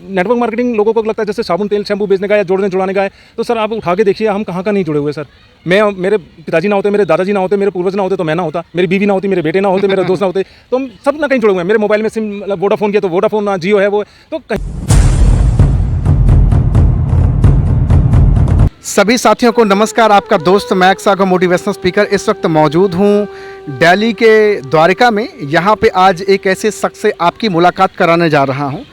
Network marketing लोगों को लगता है जैसे साबुन तेल शैम्पू बेचने का या जोड़ने जुड़ाने का है, तो सर आप उठा के देखिए हम कहाँ का नहीं जुड़े हुए सर। मेरे पिताजी ना होते, मेरे दादाजी ना होते, मेरे पूर्वज ना होते तो मैं ना होता, मेरी बीवी ना होती, मेरे बेटे ना होते, मेरे दोस्त ना होते, तो हम सब ना कहीं जुड़े हुए हैं। मेरे मोबाइल में सिम वोडाफोन किया तो वोडाफोन ना जियो है वो, तो सभी साथियों को नमस्कार। आपका दोस्त मैक्स सागा मोटिवेशनल स्पीकर इस वक्त मौजूद हूँ दिल्ली के द्वारिका में। यहाँ पे आज एक ऐसे शख्स से आपकी मुलाकात कराने जा रहा हूँ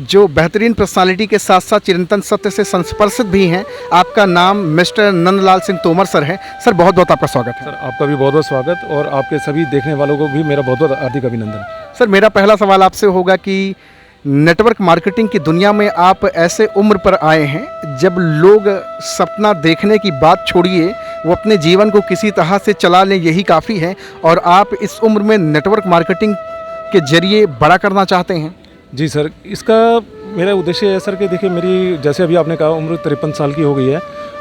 जो बेहतरीन पर्सनालिटी के साथ साथ चिरंतन सत्य से संस्पर्शित भी हैं। आपका नाम मिस्टर नंदलाल सिंह तोमर सर है। सर बहुत बहुत आपका स्वागत है। सर आपका भी बहुत बहुत स्वागत और आपके सभी देखने वालों को भी मेरा बहुत बहुत हार्दिक अभिनंदन। सर मेरा पहला सवाल आपसे होगा कि नेटवर्क मार्केटिंग की दुनिया में आप ऐसे उम्र पर आए हैं जब लोग सपना देखने की बात छोड़िए, वो अपने जीवन को किसी तरह से चला लें यही काफ़ी है, और आप इस उम्र में नेटवर्क मार्केटिंग के जरिए बड़ा करना चाहते हैं। जी सर, इसका मेरा उद्देश्य है सर कि देखिए मेरी जैसे अभी आपने कहा उम्र 53 साल की हो गई है,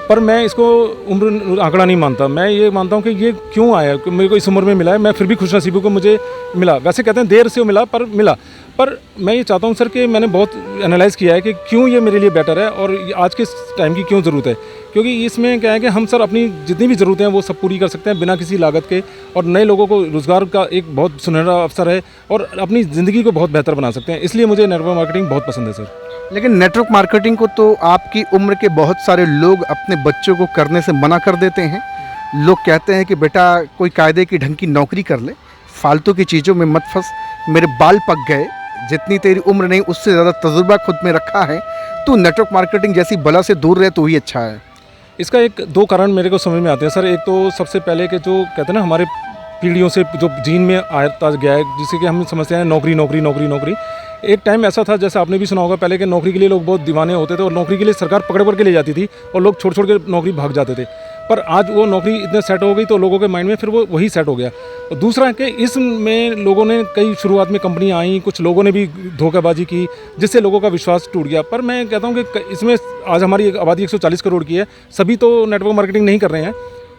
पर मैं इसको उम्र आंकड़ा नहीं मानता। मैं ये मानता हूँ कि ये क्यों आया, कि मेरे को इस उम्र में मिला है, मैं फिर भी खुशनसीबी को मुझे मिला। वैसे कहते हैं देर से मिला पर मिला, पर मैं ये चाहता हूँ सर कि मैंने बहुत एनालाइज़ किया है कि क्यों ये मेरे लिए बेटर है और आज के टाइम की क्यों ज़रूरत है। क्योंकि इसमें क्या है कि हम सर अपनी जितनी भी ज़रूरतें हैं वो सब पूरी कर सकते हैं बिना किसी लागत के, और नए लोगों को रोज़गार का एक बहुत सुनहरा अवसर है और अपनी ज़िंदगी को बहुत बेहतर बना सकते हैं। इसलिए मुझे नेटवर्क मार्केटिंग बहुत पसंद है सर। लेकिन नेटवर्क मार्केटिंग को तो आपकी उम्र के बहुत सारे लोग अपने बच्चों को करने से मना कर देते हैं। लोग कहते हैं कि बेटा कोई कायदे की ढंग की नौकरी कर ले, फालतू की चीज़ों में मत फंस, मेरे बाल पक गए, जितनी तेरी उम्र नहीं उससे ज़्यादा तजुर्बा खुद में रखा है, तो नेटवर्क मार्केटिंग जैसी बला से दूर रहे तो ही अच्छा है। इसका एक दो कारण मेरे को समझ में आते हैं सर। एक तो सबसे पहले कि जो कहते हैं ना हमारे पीढ़ियों से जो जीन में आता गया है, जिससे कि हम समझते हैं नौकरी नौकरी नौकरी नौकरी। एक टाइम ऐसा था, जैसे आपने भी सुना होगा पहले, कि नौकरी के लिए लोग बहुत दीवाने होते थे और नौकरी के लिए सरकार पकड़ के ले जाती थी और लोग छोड़ छोड़ के नौकरी भाग जाते थे। पर आज वो नौकरी इतने सेट हो गई तो लोगों के माइंड में फिर वो वही सेट हो गया। और दूसरा है कि इसमें लोगों ने कई शुरुआत में कंपनियां आई, कुछ लोगों ने भी धोखेबाजी की जिससे लोगों का विश्वास टूट गया। पर मैं कहता हूं कि इसमें आज हमारी आबादी 140 करोड़ की है, सभी तो नेटवर्क मार्केटिंग नहीं कर रहे हैं,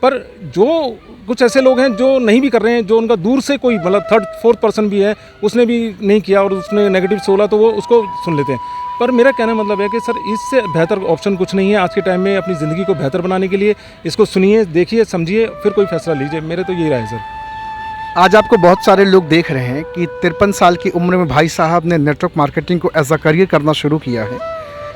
पर जो कुछ ऐसे लोग हैं जो नहीं भी कर रहे हैं, जो उनका दूर से कोई मतलब थर्ड फोर्थ पर्सन भी है उसने भी नहीं किया और उसने नेगेटिव सोला तो वो उसको सुन लेते हैं। पर मेरा कहने का मतलब है कि सर इससे बेहतर ऑप्शन कुछ नहीं है आज के टाइम में अपनी ज़िंदगी को बेहतर बनाने के लिए। इसको सुनिए, देखिए, समझिए, फिर कोई फैसला लीजिए। मेरे तो यही राय है सर। आज आपको बहुत सारे लोग देख रहे हैं कि 53 साल की उम्र में भाई साहब ने नेटवर्क मार्केटिंग को एज अ करियर करना शुरू किया है।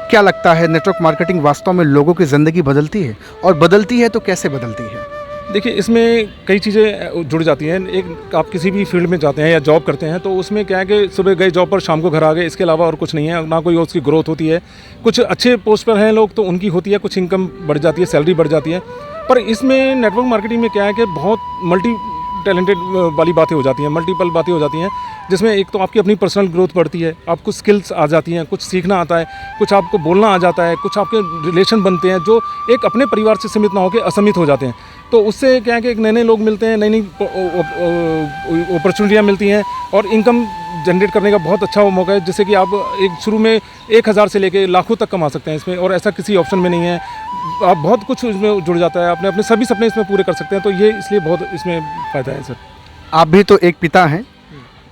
क्या लगता है नेटवर्क मार्केटिंग वास्तव में लोगों की ज़िंदगी बदलती है, और बदलती है तो कैसे बदलती है? देखिए इसमें कई चीज़ें जुड़ जाती हैं। एक आप किसी भी फील्ड में जाते हैं या जॉब करते हैं तो उसमें क्या है कि सुबह गए जॉब पर, शाम को घर आ गए, इसके अलावा और कुछ नहीं है, ना कोई उसकी ग्रोथ होती है। कुछ अच्छे पोस्ट पर हैं लोग तो उनकी होती है, कुछ इनकम बढ़ जाती है, सैलरी बढ़ जाती है। पर इसमें नेटवर्क मार्केटिंग में क्या है कि बहुत मल्टी टैलेंटेड वाली बातें हो जाती हैं, मल्टीपल बातें हो जाती हैं, जिसमें एक तो आपकी अपनी पर्सनल ग्रोथ बढ़ती है, आपको स्किल्स आ जाती हैं, कुछ सीखना आता है, कुछ आपको बोलना आ जाता है, कुछ आपके रिलेशन बनते हैं जो एक अपने परिवार से सीमित ना होकर असमित हो जाते हैं। तो उससे क्या है कि एक नए नए लोग मिलते हैं, नई नई अपॉर्चुनिटियाँ मिलती हैं और इनकम जनरेट करने का बहुत अच्छा वो मौका है, जिससे कि आप एक शुरू में 1000 से लेके लाखों तक कमा सकते हैं इसमें, और ऐसा किसी ऑप्शन में नहीं है। आप बहुत कुछ इसमें जुड़ जाता है, अपने सभी सपने इसमें पूरे कर सकते हैं, तो ये इसलिए बहुत इसमें फ़ायदा है सर। आप भी तो एक पिता हैं,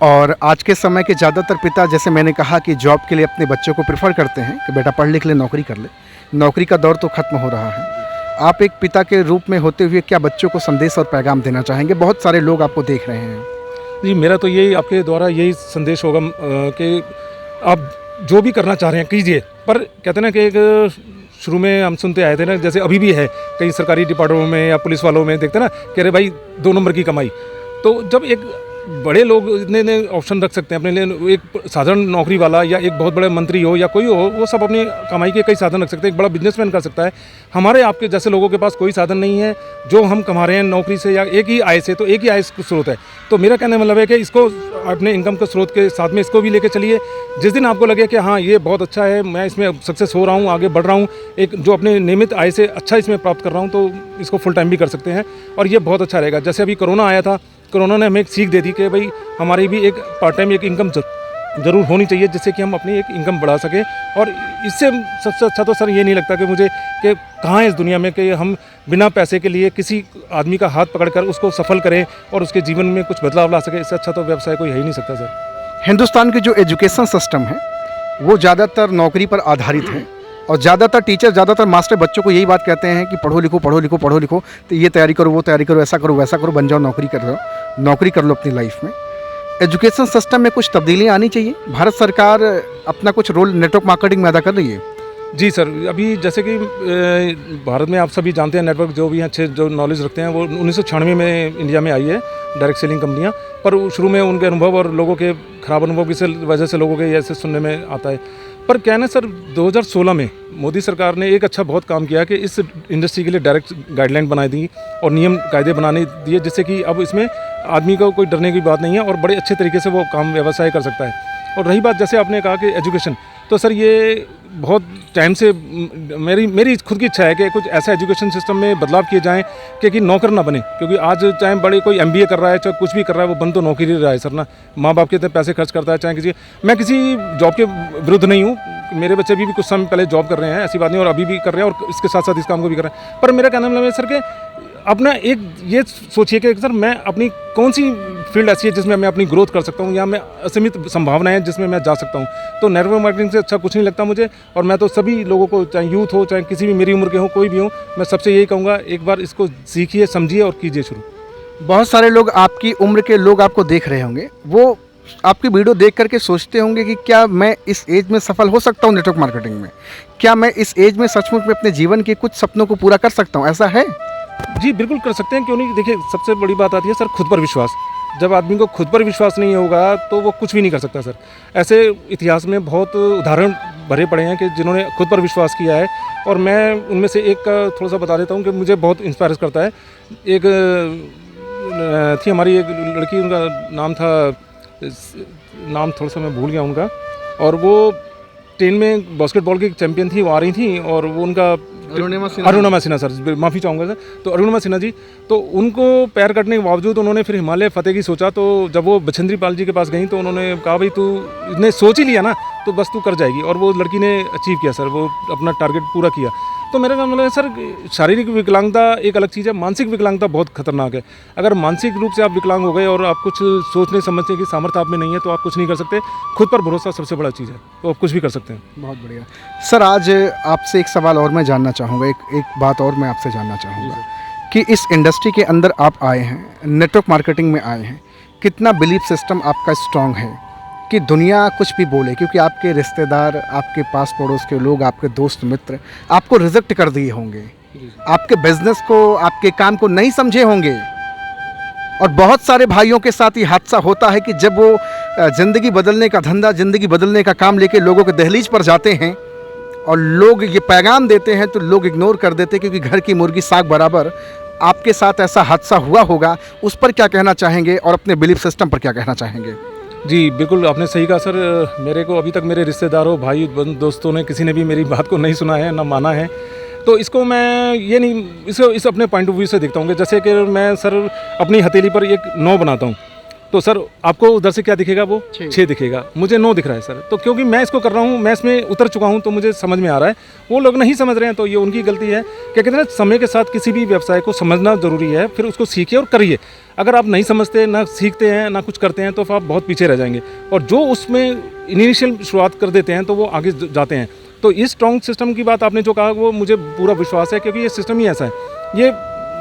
और आज के समय के ज़्यादातर पिता, जैसे मैंने कहा, कि जॉब के लिए अपने बच्चों को प्रेफर करते हैं कि बेटा पढ़ लिख ले, नौकरी कर ले। नौकरी का दौर तो ख़त्म हो रहा है। आप एक पिता के रूप में होते हुए क्या बच्चों को संदेश और पैगाम देना चाहेंगे? बहुत सारे लोग आपको देख रहे हैं। जी, मेरा तो यही आपके द्वारा यही संदेश होगा कि आप जो भी करना चाह रहे हैं कीजिए। पर कहते हैं ना कि एक शुरू में हम सुनते आए थे ना, जैसे अभी भी है कई सरकारी डिपार्टमेंटों में या पुलिस वालों में देखते हैं ना कि अरे भाई 2 नंबर की कमाई। तो जब एक बड़े लोग इतने ऑप्शन रख सकते हैं अपने लिए, एक साधारण नौकरी वाला या एक बहुत बड़े मंत्री हो या कोई हो, वो सब अपनी कमाई के कई साधन रख सकते हैं, एक बड़ा बिजनेसमैन कर सकता है। हमारे आपके जैसे लोगों के पास कोई साधन नहीं है, जो हम कमा रहे हैं नौकरी से या एक ही आय से, तो एक ही आय स्रोत है। तो मेरा कहने का मतलब है कि इसको अपने इनकम के स्रोत के साथ में इसको भी लेके चलिए। जिस दिन आपको लगे कि हाँ ये बहुत अच्छा है, मैं इसमें सक्सेस हो रहा हूँ, आगे बढ़ रहा हूँ, एक जो अपने नियमित आय से अच्छा इसमें प्राप्त कर रहा हूँ, तो इसको फुल टाइम भी कर सकते हैं और ये बहुत अच्छा रहेगा। जैसे अभी कोरोना आया था, कोरोना ने हमें एक सीख दे दी कि भाई हमारी भी एक पार्ट टाइम एक इनकम ज़रूर होनी चाहिए, जिससे कि हम अपनी एक इनकम बढ़ा सकें। और इससे सबसे अच्छा तो सर ये नहीं लगता कि मुझे कि कहाँ है इस दुनिया में कि हम बिना पैसे के लिए किसी आदमी का हाथ पकड़कर उसको सफल करें और उसके जीवन में कुछ बदलाव ला सके। इससे अच्छा तो व्यवसाय कोई है ही नहीं सकता सर। हिंदुस्तान की जो एजुकेशन सिस्टम है वो ज़्यादातर नौकरी पर आधारित है, और ज़्यादातर टीचर, ज़्यादातर मास्टर बच्चों को यही बात कहते हैं कि पढ़ो लिखो पढ़ो लिखो पढ़ो लिखो, तो ये तैयारी करो, वो तैयारी करो, ऐसा करो वैसा करो, बन जाओ, नौकरी कर लो अपनी लाइफ में। एजुकेशन सिस्टम में कुछ तब्दीलियाँ आनी चाहिए। भारत सरकार अपना कुछ रोल नेटवर्क मार्केटिंग में अदा कर रही है। जी सर, अभी जैसे कि भारत में आप सभी जानते हैं, नेटवर्क जो भी अच्छे जो नॉलेज रखते हैं वो 1996 में इंडिया में आई है डायरेक्ट सेलिंग कंपनियां, पर शुरू में उनके अनुभव और लोगों के ख़राब अनुभव की वजह से लोगों के ऐसे सुनने में आता है। पर क्या है ना सर, 2016 में मोदी सरकार ने एक अच्छा बहुत काम किया कि इस इंडस्ट्री के लिए डायरेक्ट गाइडलाइन बनाई दी और नियम कायदे बनाने दिए, जिससे कि अब इसमें आदमी को कोई डरने की बात नहीं है और बड़े अच्छे तरीके से वो काम व्यवसाय कर सकता है। और रही बात जैसे आपने कहा कि एजुकेशन, तो सर ये बहुत टाइम से मेरी खुद की इच्छा है कि कुछ ऐसा एजुकेशन सिस्टम में बदलाव किए जाएं कि नौकर ना बने, क्योंकि आज चाहे बड़े कोई MBA कर रहा है चाहे कुछ भी कर रहा है, वो बन तो नौकरी रहा है सर ना। माँ बाप के इतने पैसे खर्च करता है, चाहे मैं किसी जॉब के विरुद्ध नहीं हूँ, मेरे बच्चे भी कुछ समय पहले जॉब कर रहे हैं, ऐसी बात नहीं, और अभी भी कर रहे हैं और इसके साथ साथ इस काम को भी कर रहे हैं। पर मेरा कहना मतलब है सर कि अपना एक ये सोचिए कि सर मैं अपनी कौन सी फील्ड ऐसी है जिसमें मैं अपनी ग्रोथ कर सकता हूँ, या मैं असीमित संभावनाएं हैं जिसमें मैं जा सकता हूँ। तो नेटवर्क मार्केटिंग से अच्छा कुछ नहीं लगता मुझे, और मैं तो सभी लोगों को, चाहे यूथ हो चाहे किसी भी मेरी उम्र के हो, कोई भी हो, मैं सबसे यही कहूँगा एक बार इसको सीखिए, समझिए और कीजिए शुरू। बहुत सारे लोग, आपकी उम्र के लोग आपको देख रहे होंगे, वो आपकी वीडियो देख करके सोचते होंगे कि क्या मैं इस एज में सफल हो सकता हूँ नेटवर्क मार्केटिंग में, क्या मैं इस एज में सचमुच में अपने जीवन के कुछ सपनों को पूरा कर सकता हूँ, ऐसा है? जी बिल्कुल कर सकते हैं, क्यों नहीं। देखिए सबसे बड़ी बात आती है सर खुद पर विश्वास। जब आदमी को खुद पर विश्वास नहीं होगा तो वो कुछ भी नहीं कर सकता सर। ऐसे इतिहास में बहुत उदाहरण भरे पड़े हैं कि जिन्होंने खुद पर विश्वास किया है, और मैं उनमें से एक का थोड़ा सा बता देता हूँ कि मुझे बहुत इंस्पायर करता है। एक थी हमारी एक लड़की, उनका नाम थोड़ा सा मैं भूल गया उनका, और वो 10 में बास्केटबॉल की चैंपियन थी, वो आ रही थी, और वो उनका अरुणिमा सिन्हा सर, माफ़ी चाहूँगा सर, तो अरुणिमा सिन्हा जी, तो उनको पैर कटने के बावजूद उन्होंने फिर हिमालय फतेह की सोचा। तो जब वो बछेंद्री पाल जी के पास गई तो उन्होंने कहा भाई तू ने सोच ही लिया ना तो बस तू कर जाएगी, और वो लड़की ने अचीव किया सर, वो अपना टारगेट पूरा किया। तो मेरा मतलब है सर, शारीरिक विकलांगता एक अलग चीज़ है, मानसिक विकलांगता बहुत खतरनाक है। अगर मानसिक रूप से आप विकलांग हो गए और आप कुछ सोचने समझने की सामर्थ्य आप में नहीं है तो आप कुछ नहीं कर सकते। खुद पर भरोसा सबसे बड़ा चीज़ है, तो आप कुछ भी कर सकते हैं। बहुत बढ़िया सर। आज आपसे एक सवाल और मैं जानना चाहूँगा, एक बात और मैं आपसे जानना चाहूँगा कि इस इंडस्ट्री के अंदर आप आए हैं, नेटवर्क मार्केटिंग में आए हैं, कितना बिलीफ सिस्टम आपका स्ट्रांग है कि दुनिया कुछ भी बोले, क्योंकि आपके रिश्तेदार, आपके पास पड़ोस के लोग, आपके दोस्त मित्र आपको रिजेक्ट कर दिए होंगे, आपके बिजनेस को, आपके काम को नहीं समझे होंगे, और बहुत सारे भाइयों के साथ ये हादसा होता है कि जब वो ज़िंदगी बदलने का धंधा, ज़िंदगी बदलने का काम लेके लोगों के दहलीज पर जाते हैं और लोग ये पैगाम देते हैं तो लोग इग्नोर कर देते हैं, क्योंकि घर की मुर्गी साग बराबर। आपके साथ ऐसा हादसा हुआ होगा, उस पर क्या कहना चाहेंगे और अपने बिलीफ सिस्टम पर क्या कहना चाहेंगे? जी बिल्कुल, आपने सही कहा सर। मेरे को अभी तक मेरे रिश्तेदारों, भाई दोस्तों ने किसी ने भी मेरी बात को नहीं सुना है, ना माना है। तो इसको मैं ये नहीं, इसको इस अपने पॉइंट ऑफ व्यू से देखता हूँ कि जैसे कि मैं सर अपनी हथेली पर एक 9 बनाता हूँ, तो सर आपको उधर से क्या दिखेगा, वो 6 दिखेगा, मुझे 9 दिख रहा है सर। तो क्योंकि मैं इसको कर रहा हूँ, मैं इसमें उतर चुका हूँ, तो मुझे समझ में आ रहा है। वो लोग नहीं समझ रहे हैं तो ये उनकी गलती है। क्या कहते हैं, समय के साथ किसी भी व्यवसाय को समझना ज़रूरी है, फिर उसको सीखिए और करिए। अगर आप नहीं समझते, ना सीखते हैं, ना कुछ करते हैं, तो फिर आप बहुत पीछे रह जाएंगे। और जो उसमें इनिशियल शुरुआत कर देते हैं तो वो आगे जाते हैं। तो इस स्ट्रॉन्ग सिस्टम की बात आपने जो कहा वो मुझे पूरा विश्वास है, क्योंकि ये सिस्टम ही ऐसा है। ये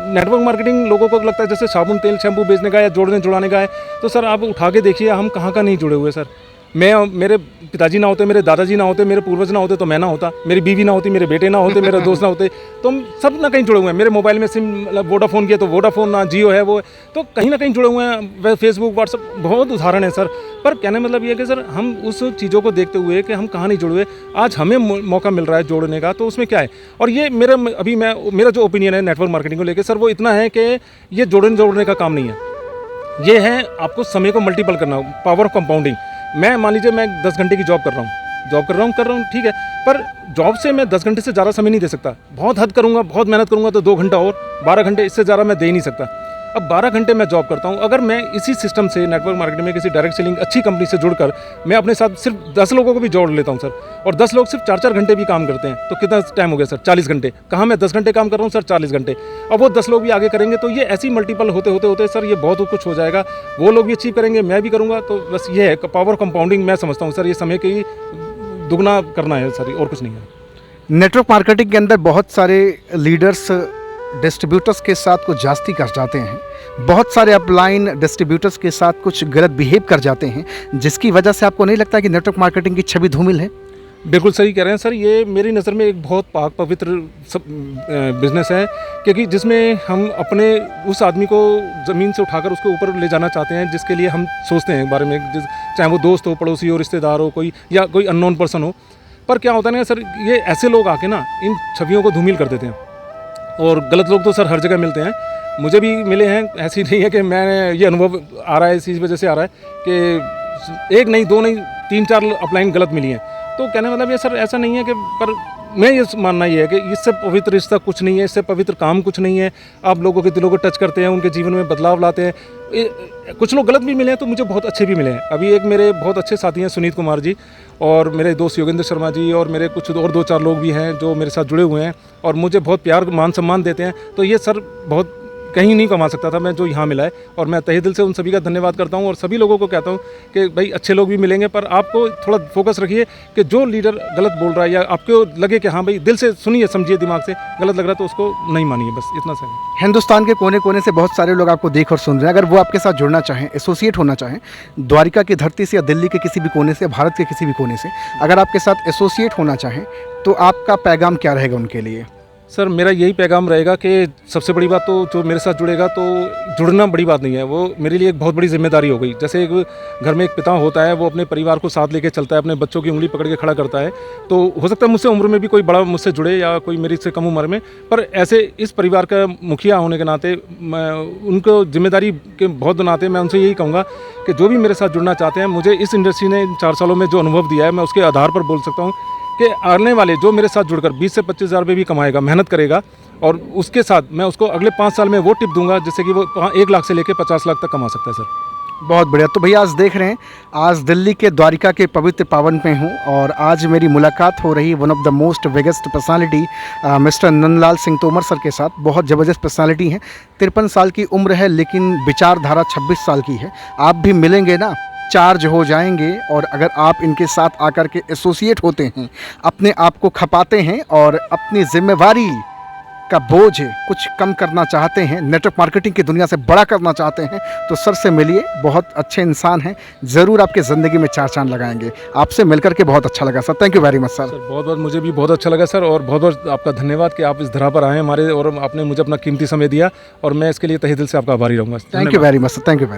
नेटवर्क मार्केटिंग लोगों को लगता है जैसे साबुन, तेल, शैम्पू बेचने का या जोड़ने जुड़ाने का है, तो सर आप उठा के देखिए हम कहाँ का नहीं जुड़े हुए सर। मेरे पिताजी ना होते, मेरे दादाजी ना होते, मेरे पूर्वज ना होते तो मैं ना होता, मेरी बीवी ना होती, मेरे बेटे ना होते, मेरे दोस्त ना होते, तो हम सब ना कहीं जुड़े हुए हैं। मेरे मोबाइल में सिम वोडाफोन किया तो वोडाफोन, ना जियो है वो, तो कहीं ना कहीं जुड़े हुए हैं। फेसबुक, व्हाट्सअप, बहुत उदाहरण है सर। पर कहने मतलब ये है कि सर हम उस चीज़ों को देखते हुए कि हम कहाँ नहीं जुड़े हुए, आज हमें मौका मिल रहा है जोड़ने का, तो उसमें क्या है। और ये मेरा जो ओपिनियन है नेटवर्क मार्केटिंग को लेकर सर, वो इतना है कि ये जोड़ने का काम नहीं है। ये है आपको समय को मल्टीपल करना, पावर ऑफ कंपाउंडिंग। मैं मान लीजिए मैं 10 घंटे की जॉब कर रहा हूँ ठीक है, पर जॉब से मैं 10 घंटे से ज़्यादा समय नहीं दे सकता। बहुत हद करूँगा, बहुत मेहनत करूँगा तो 2 घंटा और 12 घंटे, इससे ज़्यादा मैं दे ही नहीं सकता। अब 12 घंटे मैं जॉब करता हूँ, अगर मैं इसी सिस्टम से नेटवर्क मार्केटिंग में किसी डायरेक्ट सेलिंग अच्छी कंपनी से जुड़कर मैं अपने साथ सिर्फ 10 लोगों को भी जोड़ लेता हूँ सर, और 10 लोग सिर्फ 4-4 घंटे भी काम करते हैं, तो कितना टाइम हो गया सर? 40 घंटे। कहाँ मैं 10 घंटे काम कर रहा हूँ सर, 40 घंटे। अब वो 10 लोग भी आगे करेंगे तो ये ऐसी मल्टीपल होते सर ये बहुत कुछ हो जाएगा। वो लोग भी अचीव करेंगे, मैं भी करूँगा। तो बस ये है पावर कंपाउंडिंग, मैं समझता हूँ सर ये समय की दुगना करना है सर, और कुछ नहीं है। नेटवर्क मार्केटिंग के अंदर बहुत सारे लीडर्स डिस्ट्रीब्यूटर्स के साथ कुछ जास्ती कर जाते हैं, बहुत सारे अपलाइन डिस्ट्रीब्यूटर्स के साथ कुछ गलत बिहेव कर जाते हैं, जिसकी वजह से आपको नहीं लगता कि नेटवर्क मार्केटिंग की छवि धूमिल है? बिल्कुल सही कह रहे हैं सर, ये मेरी नज़र में एक बहुत पाक पवित्र बिजनेस है, क्योंकि जिसमें हम अपने उस आदमी को ज़मीन से उठाकर उसके ऊपर ले जाना चाहते हैं, जिसके लिए हम सोचते हैं बारे में, चाहे वो दोस्त हो, पड़ोसी हो, रिश्तेदार हो, कोई या कोई अननोन पर्सन हो। पर क्या होता है ना सर, ये ऐसे लोग आके ना इन छवियों को धूमिल कर देते हैं, और गलत लोग तो सर हर जगह मिलते हैं, मुझे भी मिले हैं। ऐसी नहीं है कि मैं ये अनुभव आ रहा है, इसी वजह से आ रहा है कि एक नहीं, दो नहीं, 3-4 अपलाइन गलत मिली हैं। तो कहने मतलब ये सर ऐसा नहीं है कि, पर मैं ये मानना ये है कि इससे पवित्र रिश्ता कुछ नहीं है, इससे पवित्र काम कुछ नहीं है। आप लोगों के दिलों को टच करते हैं, उनके जीवन में बदलाव लाते हैं। कुछ लोग गलत भी मिले हैं तो मुझे बहुत अच्छे भी मिले हैं। अभी एक मेरे बहुत अच्छे साथी हैं सुनीत कुमार जी, और मेरे दोस्त योगेंद्र शर्मा जी, और मेरे कुछ और 2-4 लोग भी हैं जो मेरे साथ जुड़े हुए हैं और मुझे बहुत प्यार मान सम्मान देते हैं। तो ये सर बहुत कहीं नहीं कमा सकता था मैं, जो यहाँ मिला है, और मैं तहे दिल से उन सभी का धन्यवाद करता हूँ। और सभी लोगों को कहता हूँ कि भाई अच्छे लोग भी मिलेंगे, पर आपको थोड़ा फोकस रखिए कि जो लीडर गलत बोल रहा है या आपको लगे कि हाँ भाई दिल से सुनिए, समझिए, दिमाग से गलत लग रहा है तो उसको नहीं मानिए, बस इतना सा है। हिंदुस्तान के कोने कोने से बहुत सारे लोग आपको देख और सुन रहे हैं, अगर वो आपके साथ जुड़ना चाहें, एसोसिएट होना चाहें, द्वारिका की धरती से या दिल्ली के किसी भी कोने से, भारत के किसी भी कोने से, अगर आपके साथ एसोसिएट होना चाहें तो आपका पैगाम क्या रहेगा उनके लिए? सर मेरा यही पैगाम रहेगा कि सबसे बड़ी बात तो जो मेरे साथ जुड़ेगा, तो जुड़ना बड़ी बात नहीं है, वो मेरे लिए एक बहुत बड़ी जिम्मेदारी हो गई। जैसे एक घर में एक पिता होता है, वो अपने परिवार को साथ लेके चलता है, अपने बच्चों की उंगली पकड़ के खड़ा करता है। तो हो सकता है मुझसे उम्र में भी कोई बड़ा मुझसे जुड़े या कोई मेरी से कम उम्र में, पर ऐसे इस परिवार का मुखिया होने के नाते, मैं उनको जिम्मेदारी के बहुत नाते मैं उनसे यही कहूँगा कि जो भी मेरे साथ जुड़ना चाहते हैं, मुझे इस इंडस्ट्री ने इन 4 सालों में जो अनुभव दिया है, मैं उसके आधार पर बोल सकता हूँ कि आने वाले जो मेरे साथ जुड़कर 20 से 25 हज़ार रुपये भी कमाएगा, मेहनत करेगा, और उसके साथ मैं उसको अगले 5 साल में वो टिप दूंगा जिससे कि वो 1 लाख से लेकर 50 लाख तक कमा सकता है सर। बहुत बढ़िया। तो भैया आज देख रहे हैं, आज दिल्ली के द्वारिका के पवित्र पावन पे हूँ और आज मेरी मुलाकात हो रही one of the most biggest personality mister Nandlal Singh Tomar sir के साथ। बहुत ज़बरदस्त पर्सनालिटी है, 53 साल की उम्र है, लेकिन विचारधारा 26 साल की है। आप भी मिलेंगे ना, चार्ज हो जाएंगे। और अगर आप इनके साथ आकर के एसोसिएट होते हैं, अपने आप को खपाते हैं और अपनी जिम्मेवारी का बोझ कुछ कम करना चाहते हैं, नेटवर्क मार्केटिंग की दुनिया से बड़ा करना चाहते हैं, तो सर से मिलिए। बहुत अच्छे इंसान हैं, ज़रूर आपके ज़िंदगी में 4 चांद लगाएंगे। आपसे मिलकर के बहुत अच्छा लगा sir, thank you very much sir. बहुत बहुत मुझे भी बहुत अच्छा लगा सर, और बहुत बहुत आपका धन्यवाद कि आप इस धरा पर आए हमारे, और आपने मुझे अपना कीमती समय दिया, और मैं इसके लिए तहे दिल से आपका आभारी रहूँगा। Thank you very much sir, thank you very